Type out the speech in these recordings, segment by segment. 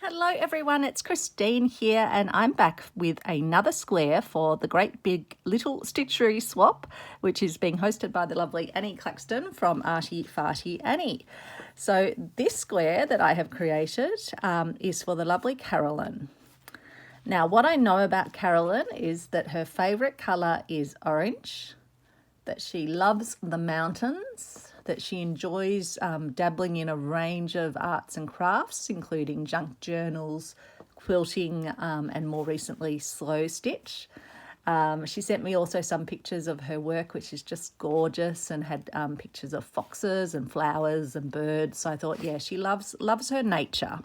Hello everyone, it's Christine here and I'm back with another square for the Great Big Little Stitchery Swap, which is being hosted by the lovely Annie Claxton from Arty Farty Annie. So this square that I have created is for the lovely Carolyn. Now what I know about Carolyn is that her favourite colour is orange, that she loves the mountains, that she enjoys dabbling in a range of arts and crafts, including junk journals, quilting, and more recently slow stitch. She sent me also some pictures of her work, which is just gorgeous, and had pictures of foxes and flowers and birds. So I thought, yeah, she loves her nature.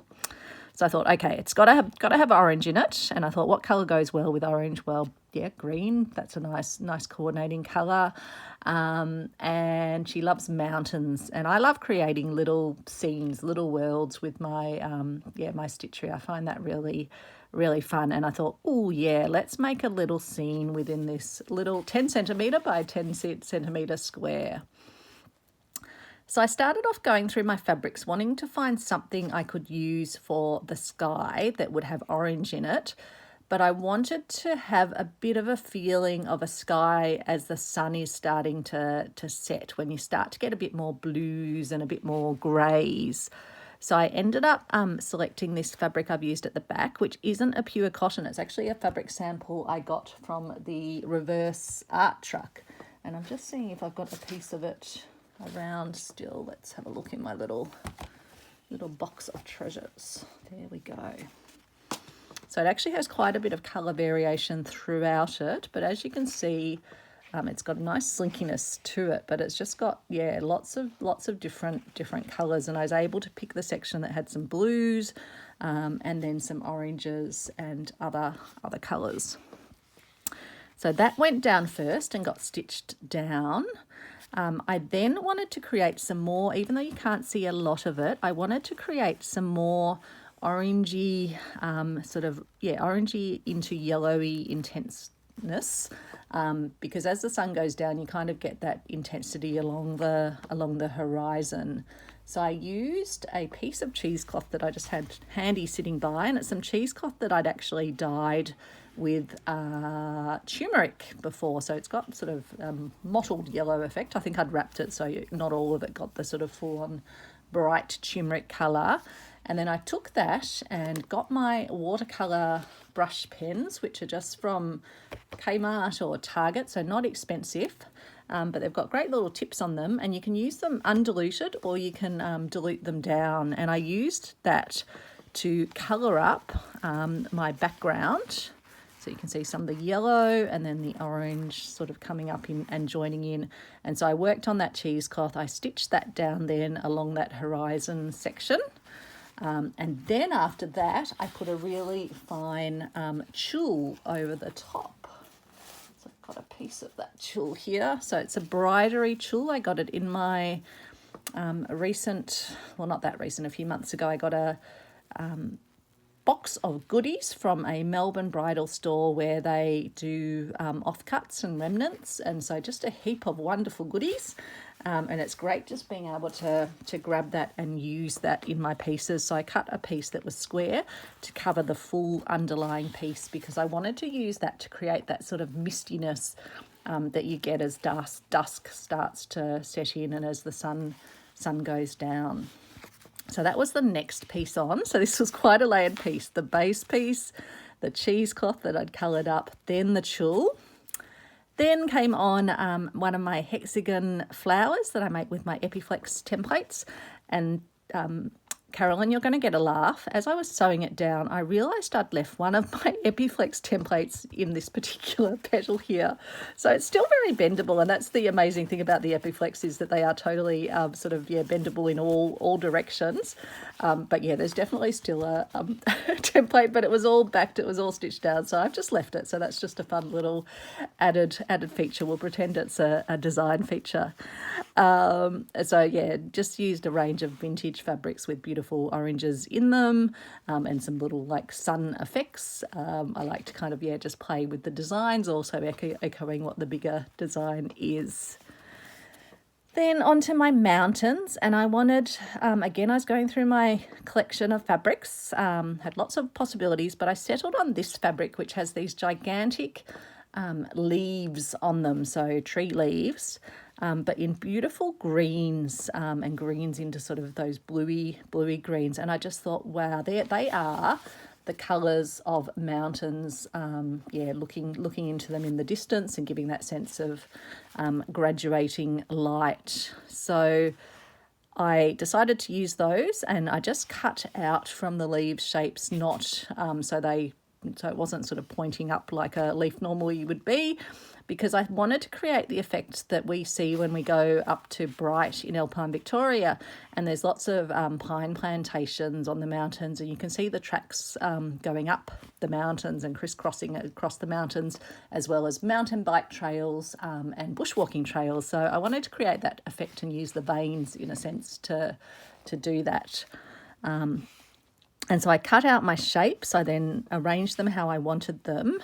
So I thought, okay, it's got to have orange in it. And I thought, what colour goes well with orange? Well, yeah, green. That's a nice coordinating colour. And she loves mountains. And I love creating little scenes, little worlds with my my stitchery. I find that really, really fun. And I thought, oh yeah, let's make a little scene within this little 10 centimetre by 10 centimetre square. So I started off going through my fabrics, wanting to find something I could use for the sky that would have orange in it. But I wanted to have a bit of a feeling of a sky as the sun is starting to set, when you start to get a bit more blues and a bit more greys. So I ended up selecting this fabric I've used at the back, which isn't a pure cotton. It's actually a fabric sample I got from the reverse art truck. And I'm just seeing if I've got a piece of it around still. Let's have a look in my little box of treasures. There we go. So it actually has quite a bit of colour variation throughout it, but as you can see, it's got a nice slinkiness to it, but it's just got, yeah, lots of different colours, and I was able to pick the section that had some blues and then some oranges and other colours. So that went down first and got stitched down. I then wanted to create some more, even though you can't see a lot of it, I wanted to create some more orangey, orangey into yellowy intenseness, because as the sun goes down, you kind of get that intensity along the horizon. So I used a piece of cheesecloth that I just had handy sitting by, and it's some cheesecloth that I'd actually dyed with turmeric before, so it's got sort of mottled yellow effect. I think I'd wrapped it so not all of it got the sort of full-on bright turmeric colour. And then I took that and got my watercolour brush pens, which are just from Kmart or Target, so not expensive, but they've got great little tips on them, and you can use them undiluted or you can dilute them down. And I used that to colour up my background. So you can see some of the yellow and then the orange sort of coming up in and joining in. And so I worked on that cheesecloth. I stitched that down then along that horizon section. And then after that, I put a really fine tulle over the top. So I've got a piece of that tulle here. So it's a bridery tulle. I got it in my recent, well, not that recent, a few months ago, I got a box of goodies from a Melbourne bridal store where they do offcuts and remnants, and so just a heap of wonderful goodies, and it's great just being able to grab that and use that in my pieces. So I cut a piece that was square to cover the full underlying piece, because I wanted to use that to create that sort of mistiness that you get as dusk starts to set in and as the sun goes down. So that was the next piece on. So this was quite a layered piece. The base piece, the cheesecloth that I'd coloured up, then the tulle. Then came on one of my hexagon flowers that I make with my Epiflex templates. And Carolyn, you're going to get a laugh. As I was sewing it down, I realised I'd left one of my Epiflex templates in this particular petal here. So it's still very bendable, and that's the amazing thing about the Epiflex, is that they are totally bendable in all directions. But yeah, there's definitely still a template, but it was all backed, it was all stitched down, so I've just left it. So that's just a fun little added feature. We'll pretend it's a design feature. So yeah, just used a range of vintage fabrics with beautiful oranges in them, and some little like sun effects. I like to kind of just play with the designs, also echoing what the bigger design is. Then onto my mountains, and I wanted, again, I was going through my collection of fabrics, had lots of possibilities, but I settled on this fabric, which has these gigantic leaves on them, so tree leaves, but in beautiful greens, and greens into sort of those bluey greens. And I just thought, wow, they are the colours of mountains, looking into them in the distance and giving that sense of graduating light. So I decided to use those, and I just cut out from the leaf shapes, not so it wasn't sort of pointing up like a leaf normally would be, because I wanted to create the effect that we see when we go up to Bright in Alpine, Victoria, and there's lots of pine plantations on the mountains, and you can see the tracks going up the mountains and crisscrossing across the mountains, as well as mountain bike trails and bushwalking trails. So I wanted to create that effect and use the veins in a sense to do that. And so I cut out my shapes. I then arranged them how I wanted them.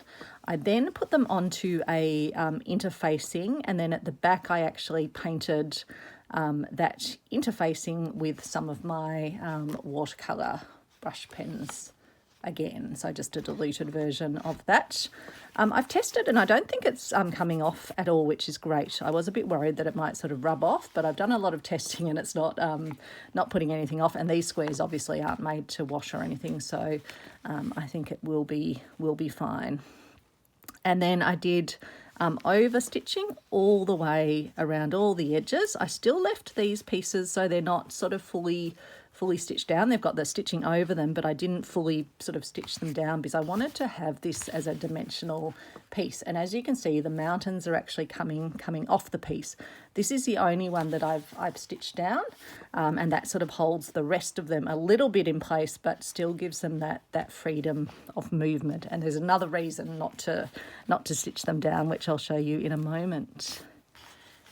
I then put them onto a interfacing, and then at the back I actually painted that interfacing with some of my watercolour brush pens again. So just a diluted version of that. I've tested, and I don't think it's coming off at all, which is great. I was a bit worried that it might sort of rub off, but I've done a lot of testing and it's not putting anything off. And these squares obviously aren't made to wash or anything, so I think it will be fine. And then I did over stitching all the way around all the edges. I still left these pieces so they're not sort of fully stitched down. They've got the stitching over them, but I didn't fully sort of stitch them down because I wanted to have this as a dimensional piece. And as you can see, the mountains are actually coming off the piece. This is the only one that I've stitched down, and that sort of holds the rest of them a little bit in place, but still gives them that freedom of movement. And there's another reason not to stitch them down, which I'll show you in a moment.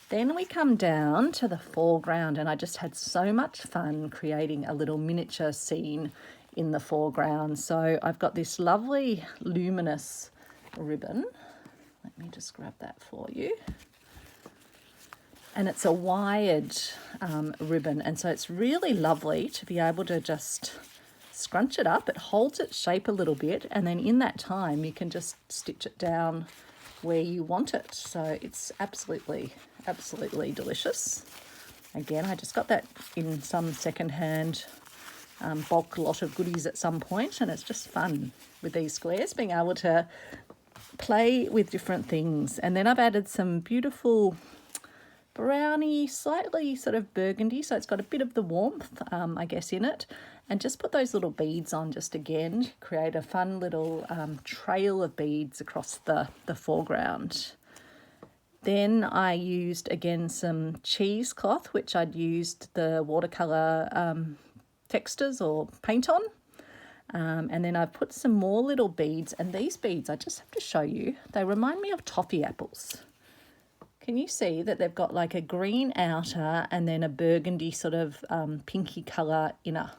Then we come down to the foreground, and I just had so much fun creating a little miniature scene in the foreground. So I've got this lovely luminous ribbon. Let me just grab that for you. And it's a wired ribbon, and so it's really lovely to be able to just scrunch it up. It holds its shape a little bit, and then in that time you can just stitch it down where you want it. So it's absolutely delicious. Again, I just got that in some secondhand bulk lot of goodies at some point, and it's just fun with these squares, being able to play with different things. And then I've added some beautiful browny, slightly sort of burgundy, so it's got a bit of the warmth, I guess, in it. And just put those little beads on, just again, create a fun little trail of beads across the foreground. Then I used, again, some cheesecloth, which I'd used the watercolour textures or paint on. And then I've put some more little beads, and these beads, I just have to show you, they remind me of toffee apples. Can you see that they've got like a green outer and then a burgundy sort of pinky colour inner?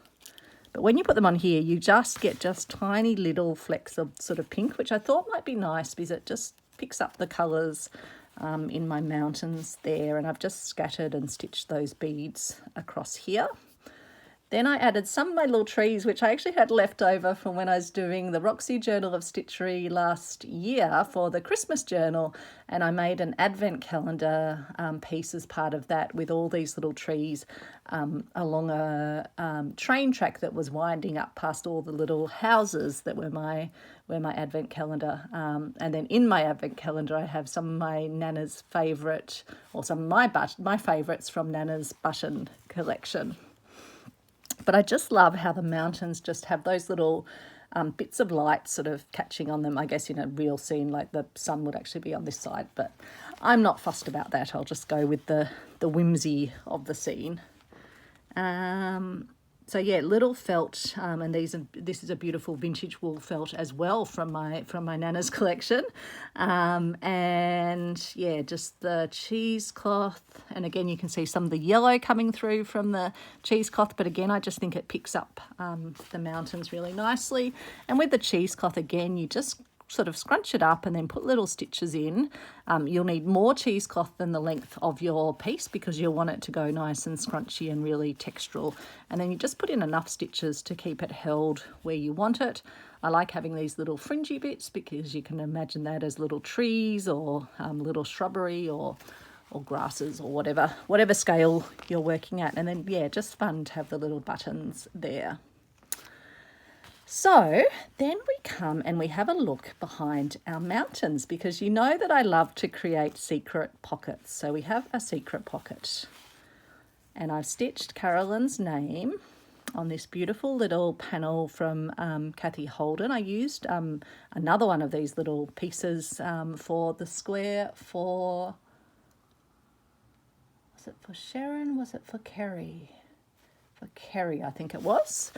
But when you put them on here, you just get tiny little flecks of sort of pink, which I thought might be nice because it just picks up the colours in my mountains there. And I've just scattered and stitched those beads across here. Then I added some of my little trees, which I actually had left over from when I was doing the Roxy Journal of Stitchery last year for the Christmas journal. And I made an advent calendar piece as part of that with all these little trees along a train track that was winding up past all the little houses that were my advent calendar. And then in my advent calendar, I have some of my Nana's favourite, or some of my favourites from Nana's button collection. But I just love how the mountains just have those little bits of light sort of catching on them. I guess in a real scene, like the sun would actually be on this side, but I'm not fussed about that. I'll just go with the whimsy of the scene. So yeah, little felt, and this is a beautiful vintage wool felt as well from my Nana's collection, and yeah, just the cheesecloth, and again you can see some of the yellow coming through from the cheesecloth, but again I just think it picks up the mountains really nicely. And with the cheesecloth again, you just sort of scrunch it up and then put little stitches in. You'll need more cheesecloth than the length of your piece because you'll want it to go nice and scrunchy and really textural. And then you just put in enough stitches to keep it held where you want it. I like having these little fringy bits because you can imagine that as little trees or little shrubbery or grasses or whatever scale you're working at. And then, yeah, just fun to have the little buttons there. So then we come and we have a look behind our mountains because you know that I love to create secret pockets. So we have a secret pocket and I've stitched Carolyn's name on this beautiful little panel from Kathy Holden. I used another one of these little pieces for the square for, was it for Sharon? Was it for Kerry? For Kerry, I think it was.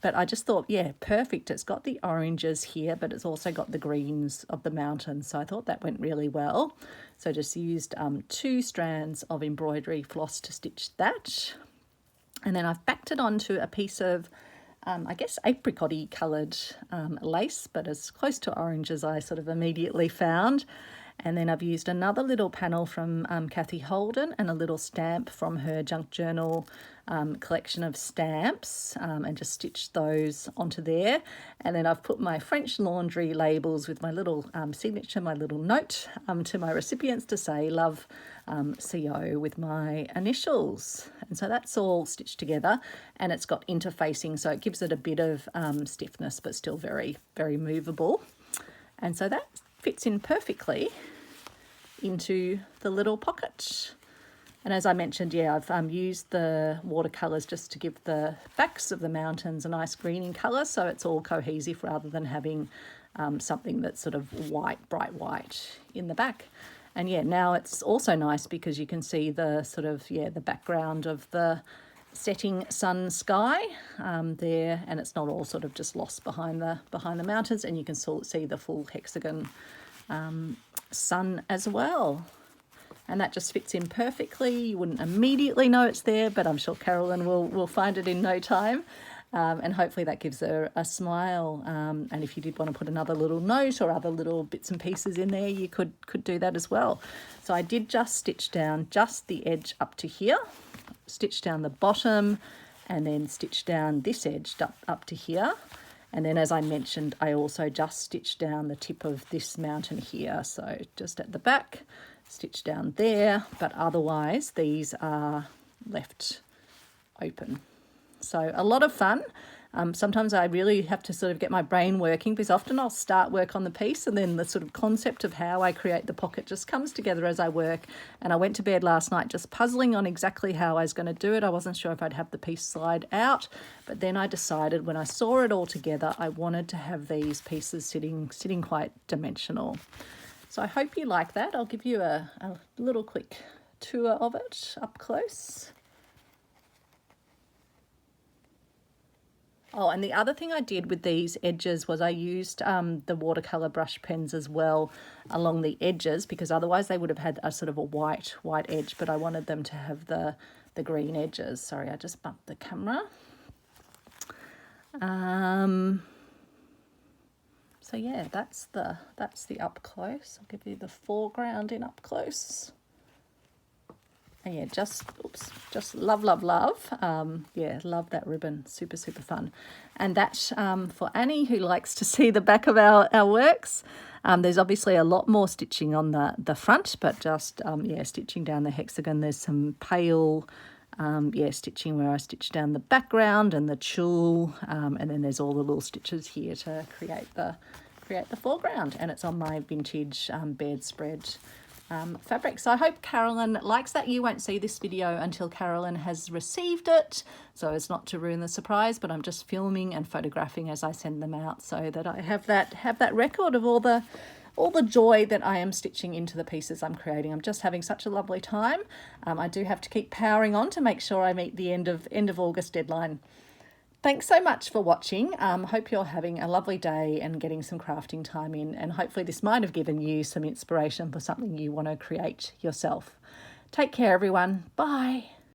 But I just thought, yeah, perfect. It's got the oranges here, but it's also got the greens of the mountains. So I thought that went really well. So just used 2 strands of embroidery floss to stitch that. And then I've backed it onto a piece of, I guess, apricot-y coloured lace, but as close to orange as I sort of immediately found. And then I've used another little panel from Kathy Holden and a little stamp from her Junk Journal collection of stamps and just stitched those onto there. And then I've put my French laundry labels with my little signature, my little note to my recipients to say love CO with my initials. And so that's all stitched together and it's got interfacing, so it gives it a bit of stiffness but still very, very movable. And so that fits in perfectly into the little pocket. And as I mentioned, yeah, I've used the watercolours just to give the backs of the mountains a nice greening colour, so it's all cohesive rather than having something that's sort of white, bright white in the back. And yeah, now it's also nice because you can see the sort of, yeah, the background of the setting sun sky there, and it's not all sort of just lost behind the mountains, and you can see the full hexagon sun as well. And that just fits in perfectly. You wouldn't immediately know it's there, but I'm sure Carolyn will find it in no time. And hopefully that gives her a smile. And if you did want to put another little note or other little bits and pieces in there, you could do that as well. So I did just stitch down just the edge up to here, stitch down the bottom, and then stitch down this edge up to here. And then, as I mentioned, I also just stitched down the tip of this mountain here. So just at the back, stitch down there, but otherwise these are left open. So a lot of fun. Sometimes I really have to sort of get my brain working because often I'll start work on the piece and then the sort of concept of how I create the pocket just comes together as I work. And I went to bed last night just puzzling on exactly how I was going to do it. I wasn't sure if I'd have the piece slide out, but then I decided when I saw it all together, I wanted to have these pieces sitting quite dimensional. So I hope you like that. I'll give you a little quick tour of it up close. Oh, and the other thing I did with these edges was I used the watercolour brush pens as well along the edges because otherwise they would have had a sort of a white edge, but I wanted them to have the green edges. Sorry, I just bumped the camera. So yeah, that's the up close. I'll give you the foreground in up close. And yeah, just love. Yeah, love that ribbon. Super fun. And that for Annie, who likes to see the back of our works. There's obviously a lot more stitching on the front, but just yeah, stitching down the hexagon. There's some pale stitching where I stitch down the background and the tulle, and then there's all the little stitches here to create the foreground. And it's on my vintage bedspread fabric. So I hope Carolyn likes that. You won't see this video until Carolyn has received it, so it's not to ruin the surprise, but I'm just filming and photographing as I send them out so that I have that record of all the joy that I am stitching into the pieces I'm creating. I'm just having such a lovely time. I do have to keep powering on to make sure I meet the end of August deadline. Thanks so much for watching. Hope you're having a lovely day and getting some crafting time in, and hopefully this might have given you some inspiration for something you want to create yourself. Take care, everyone. Bye.